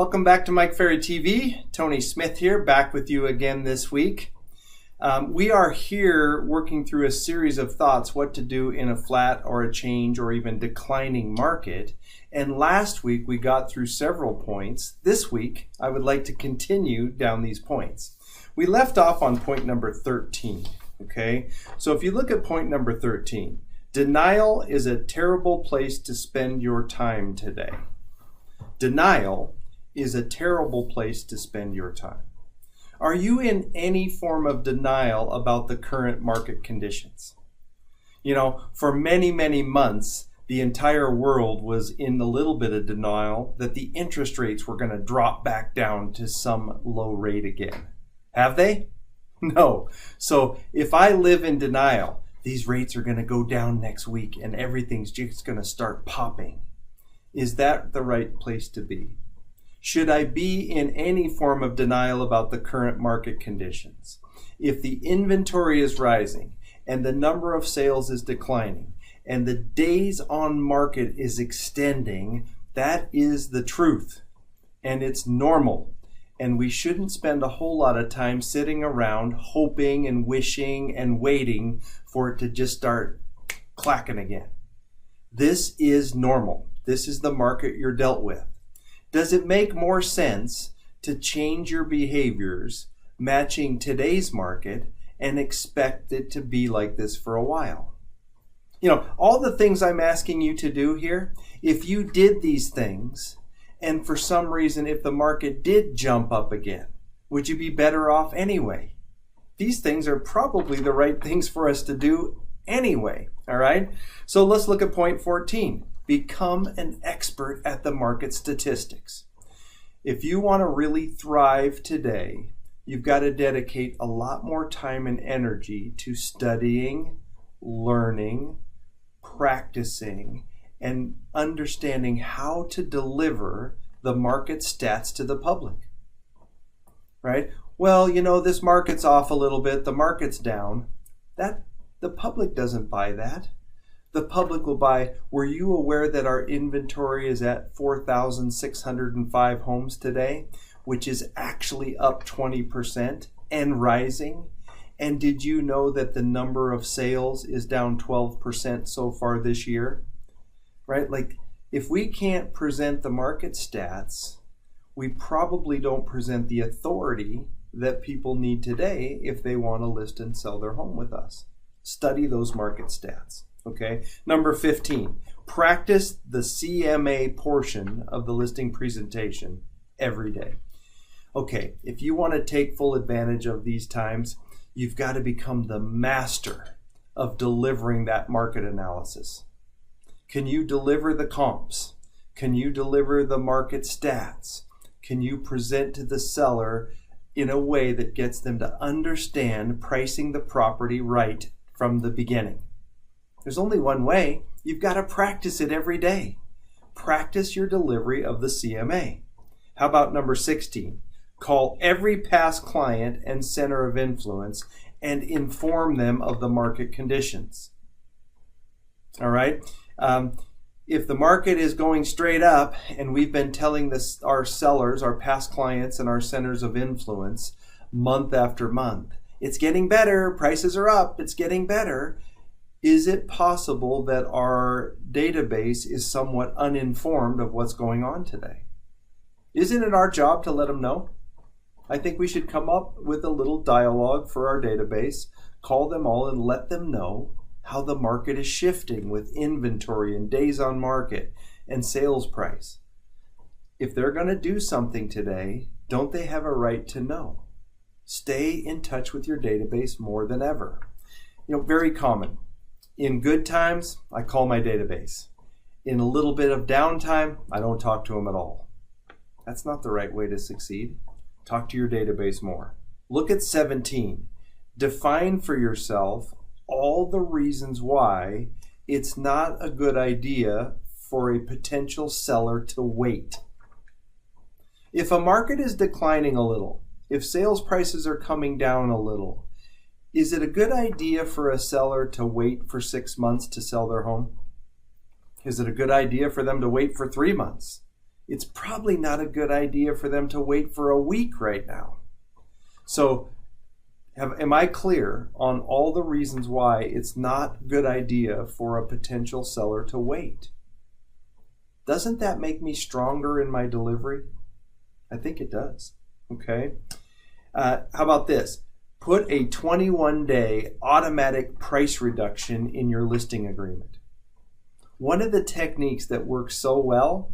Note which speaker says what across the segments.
Speaker 1: Welcome back to Mike Ferry TV. Tony Smith here, back with you again this week. We are here working through a series of thoughts what to do in a flat or a change or even declining market. And last week we got through several points. This week I would like to continue down these points. We left off on point number 13. Okay, so if you look at point number 13, denial is a terrible place to spend your time today. Denial is a terrible place to spend your time. Are you in any form of denial about the current market conditions? You know, for many, many months, the entire world was in a little bit of denial that the interest rates were going to drop back down to some low rate again. Have they? No. So if I live in denial, these rates are going to go down next week and everything's just going to start popping. Is that the right place to be? Should I be in any form of denial about the current market conditions? If the inventory is rising and the number of sales is declining and the days on market is extending, that is the truth and it's normal. And we shouldn't spend a whole lot of time sitting around hoping and wishing and waiting for it to just start clacking again. This is normal. This is the market you're dealt with. Does it make more sense to change your behaviors matching today's market and expect it to be like this for a while? You know, all the things I'm asking you to do here, if you did these things and for some reason if the market did jump up again, would you be better off anyway? These things are probably the right things for us to do anyway, all right? So let's look at point 14. Become an expert at the market statistics. If you want to really thrive today, you've got to dedicate a lot more time and energy to studying, learning, practicing, and understanding how to deliver the market stats to the public. Right? Well, you know, this market's off a little bit, the market's down. The public doesn't buy that. The public will buy, were you aware that our inventory is at 4,605 homes today, which is actually up 20% and rising? And did you know that the number of sales is down 12% so far this year? Right? Like, if we can't present the market stats, we probably don't present the authority that people need today if they want to list and sell their home with us. Study those market stats. Okay, number 15, practice the CMA portion of the listing presentation every day. Okay, if you want to take full advantage of these times, you've got to become the master of delivering that market analysis. Can you deliver the comps? Can you deliver the market stats? Can you present to the seller in a way that gets them to understand pricing the property right from the beginning? There's only one way. You've got to practice it every day. Practice your delivery of the CMA. How about number 16? Call every past client and center of influence and inform them of the market conditions. All right? If the market is going straight up and we've been telling our sellers, our past clients, and our centers of influence month after month, it's getting better, prices are up, it's getting better. Is it possible that our database is somewhat uninformed of what's going on today? Isn't it our job to let them know? I think we should come up with a little dialogue for our database, call them all and let them know how the market is shifting with inventory and days on market and sales price. If they're going to do something today, don't they have a right to know? Stay in touch with your database more than ever. You know, very common. In good times, I call my database. In a little bit of downtime, I don't talk to them at all. That's not the right way to succeed. Talk to your database more. Look at 17. Define for yourself all the reasons why it's not a good idea for a potential seller to wait. If a market is declining a little, if sales prices are coming down a little, is it a good idea for a seller to wait for 6 months to sell their home? Is it a good idea for them to wait for 3 months? it's probably not a good idea for them to wait for a week right now. So am I clear on all the reasons why it's not a good idea for a potential seller to wait? Doesn't that make me stronger in my delivery? I think it does. Okay. How about this? Put a 21-day automatic price reduction in your listing agreement. One of the techniques that works so well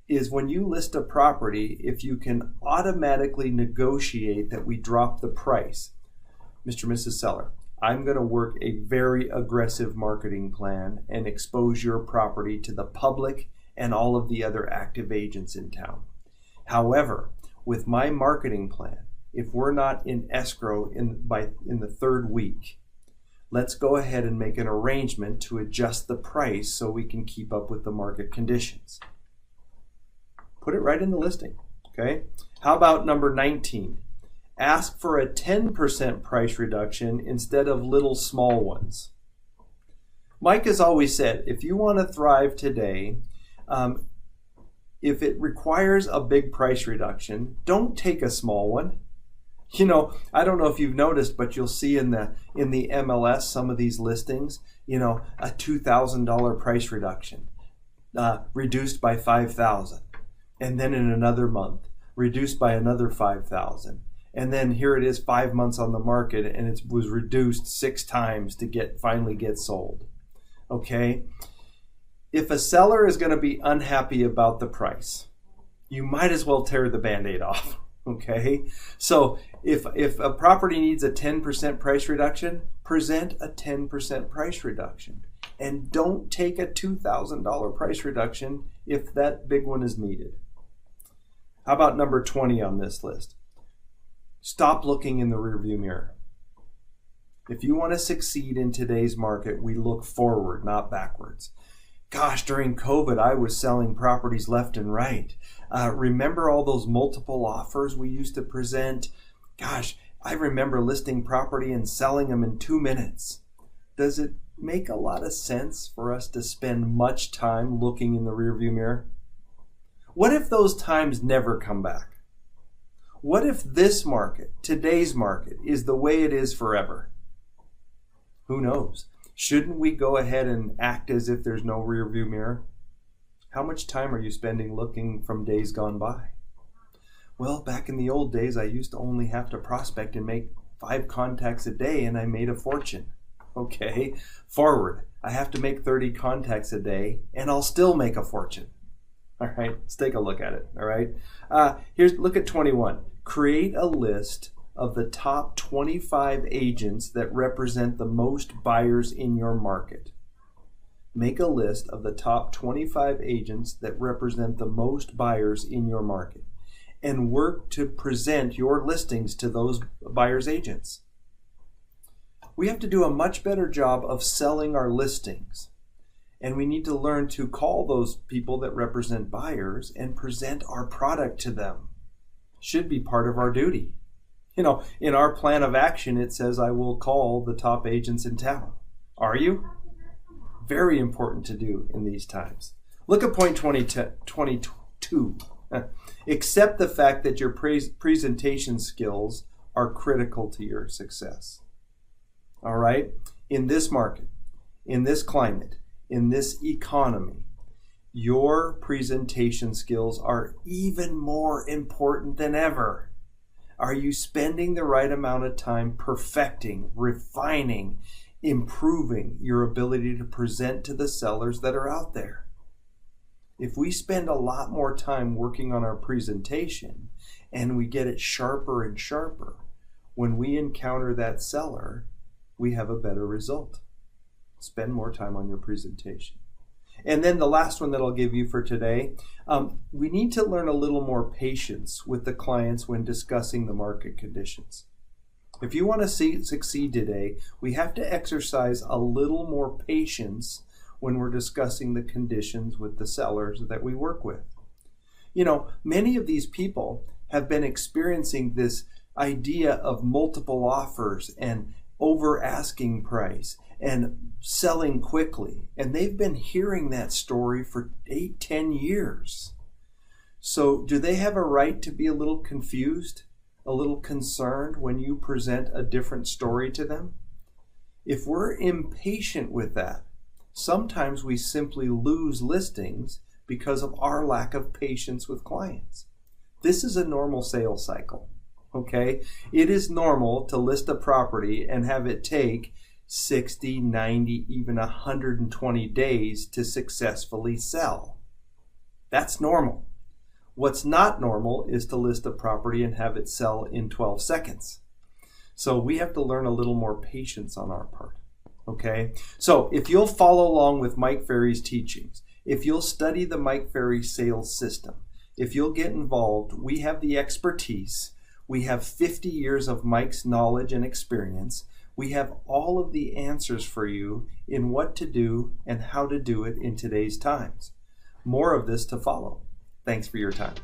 Speaker 1: is when you list a property, if you can automatically negotiate that we drop the price. Mr. and Mrs. Seller, I'm going to work a very aggressive marketing plan and expose your property to the public and all of the other active agents in town. However, with my marketing plan, if we're not in escrow in the third week, let's go ahead and make an arrangement to adjust the price so we can keep up with the market conditions. Put it right in the listing, okay? How about number 19? Ask for a 10% price reduction instead of little small ones. Mike has always said, if you want to thrive today, if it requires a big price reduction, don't take a small one. You know, I don't know if you've noticed, but you'll see in the MLS some of these listings, a $2,000 price reduction, reduced by $5,000, and then in another month, reduced by another $5,000, and then here it is 5 months on the market, and it was reduced 6 times to finally get sold. Okay, if a seller is going to be unhappy about the price, you might as well tear the Band-Aid off. Okay, so if a property needs a 10% price reduction, present a 10% price reduction. And don't take a $2,000 price reduction if that big one is needed. How about number 20 on this list? Stop looking in the rearview mirror. If you want to succeed in today's market, we look forward, not backwards. Gosh, during COVID, I was selling properties left and right. Remember all those multiple offers we used to present? Gosh, I remember listing property and selling them in 2 minutes. Does it make a lot of sense for us to spend much time looking in the rearview mirror? What if those times never come back? What if this market, today's market, is the way it is forever? Who knows? Shouldn't we go ahead and act as if there's no rearview mirror? How much time are you spending looking from days gone by? Well, back in the old days, I used to only have to prospect and make 5 contacts a day, and I made a fortune. Okay, forward. I have to make 30 contacts a day, and I'll still make a fortune. All right, let's take a look at it. All right, look at 21. Create a list of the top 25 agents that represent the most buyers in your market. Make a list of the top 25 agents that represent the most buyers in your market and work to present your listings to those buyers' agents. We have to do a much better job of selling our listings, and we need to learn to call those people that represent buyers and present our product to them. Should be part of our duty. In our plan of action, it says, I will call the top agents in town. Are you? Very important to do in these times. Look at point 22. Accept the fact that your presentation skills are critical to your success. All right? In this market, in this climate, in this economy, your presentation skills are even more important than ever. Are you spending the right amount of time perfecting, refining, improving your ability to present to the sellers that are out there? If we spend a lot more time working on our presentation and we get it sharper and sharper, when we encounter that seller, we have a better result. Spend more time on your presentation. And then the last one that I'll give you for today, we need to learn a little more patience with the clients when discussing the market conditions. If you want to succeed today, we have to exercise a little more patience when we're discussing the conditions with the sellers that we work with. Many of these people have been experiencing this idea of multiple offers and over asking price and selling quickly. And they've been hearing that story for 8-10 years. So do they have a right to be a little confused, a little concerned when you present a different story to them? If we're impatient with that, sometimes we simply lose listings because of our lack of patience with clients. This is a normal sales cycle, okay? It is normal to list a property and have it take 60, 90, even 120 days to successfully sell. That's normal. What's not normal is to list a property and have it sell in 12 seconds. So we have to learn a little more patience on our part, okay? So if you'll follow along with Mike Ferry's teachings, if you'll study the Mike Ferry sales system, if you'll get involved, we have the expertise. We have 50 years of Mike's knowledge and experience. We have all of the answers for you in what to do and how to do it in today's times. More of this to follow. Thanks for your time.